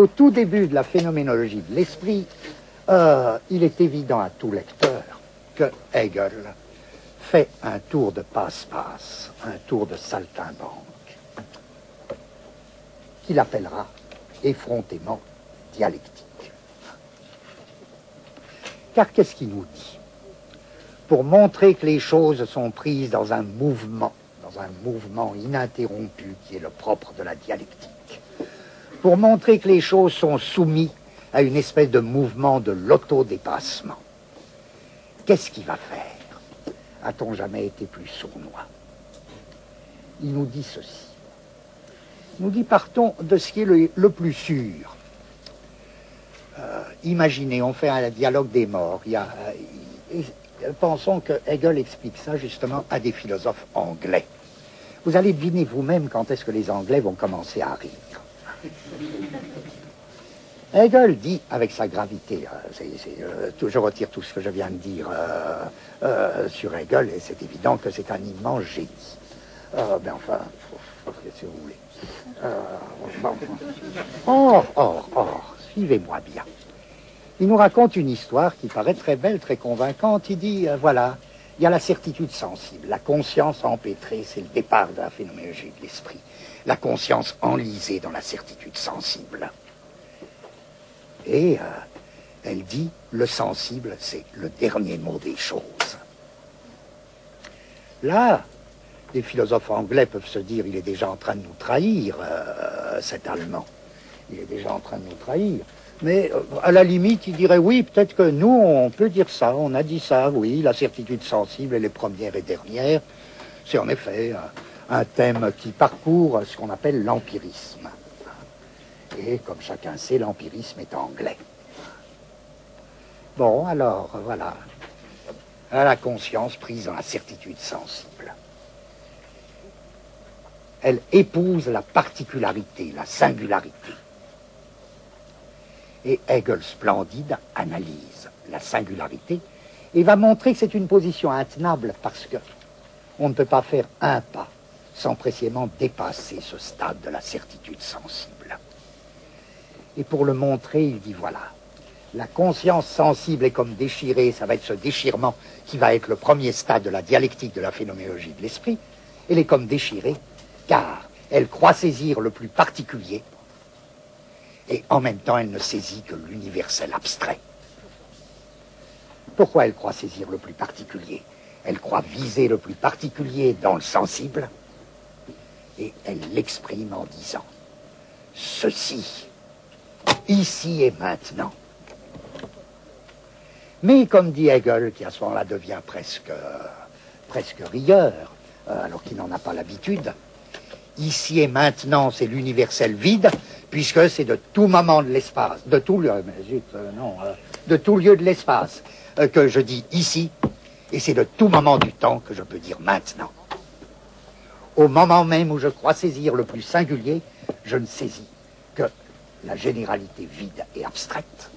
Au tout début de la phénoménologie de l'esprit, il est évident à tout lecteur que Hegel fait un tour de passe-passe, un tour de saltimbanque, qu'il appellera effrontément dialectique. Car qu'est-ce qu'il nous dit? Pour montrer que les choses sont prises dans un mouvement ininterrompu qui est le propre de la dialectique, pour montrer que les choses sont soumises à une espèce de mouvement de l'autodépassement, qu'est-ce qu'il va faire? A-t-on jamais été plus sournois? Il nous dit ceci. Il nous dit, partons de ce qui est le plus sûr. Imaginez, on fait un dialogue des morts. Pensons que Hegel explique ça justement à des philosophes anglais. Vous allez deviner vous-même quand est-ce que les Anglais vont commencer à rire. Hegel dit, avec sa gravité, je retire tout ce que je viens de dire sur Hegel, et c'est évident que c'est un immense génie. Ben enfin, qu'est-ce que vous voulez? Suivez-moi bien. Il nous raconte une histoire qui paraît très belle, très convaincante. Il dit, voilà, il y a la certitude sensible, la conscience empêtrée, c'est le départ de la phénoménologie de l'esprit. La conscience enlisée dans la certitude sensible. Et elle dit, le sensible, c'est le dernier mot des choses. Là, les philosophes anglais peuvent se dire, il est déjà en train de nous trahir, cet Allemand. Il est déjà en train de nous trahir. Mais à la limite, il dirait, oui, peut-être que nous, on peut dire ça, on a dit ça, oui, la certitude sensible, elle est première et dernière. C'est en effet un thème qui parcourt ce qu'on appelle l'empirisme. Et comme chacun sait, l'empirisme est anglais. Bon, alors, voilà. À la conscience prise dans la certitude sensible. Elle épouse la particularité, la singularité. Et Hegel, splendide, analyse la singularité et va montrer que c'est une position intenable parce que on ne peut pas faire un pas sans précisément dépasser ce stade de la certitude sensible. Et pour le montrer, il dit voilà, la conscience sensible est comme déchirée, ça va être ce déchirement qui va être le premier stade de la dialectique de la phénoménologie de l'esprit. Elle est comme déchirée car elle croit saisir le plus particulier et en même temps elle ne saisit que l'universel abstrait. Pourquoi elle croit saisir le plus particulier? Elle croit viser le plus particulier dans le sensible et elle l'exprime en disant ceci, ici et maintenant. Mais comme dit Hegel, qui à ce moment-là devient presque rieur, alors qu'il n'en a pas l'habitude, ici et maintenant c'est l'universel vide, puisque c'est de tout moment de l'espace, de tout lieu de l'espace que je dis ici, et c'est de tout moment du temps que je peux dire maintenant. Au moment même où je crois saisir le plus singulier, je ne saisis que la généralité vide et abstraite.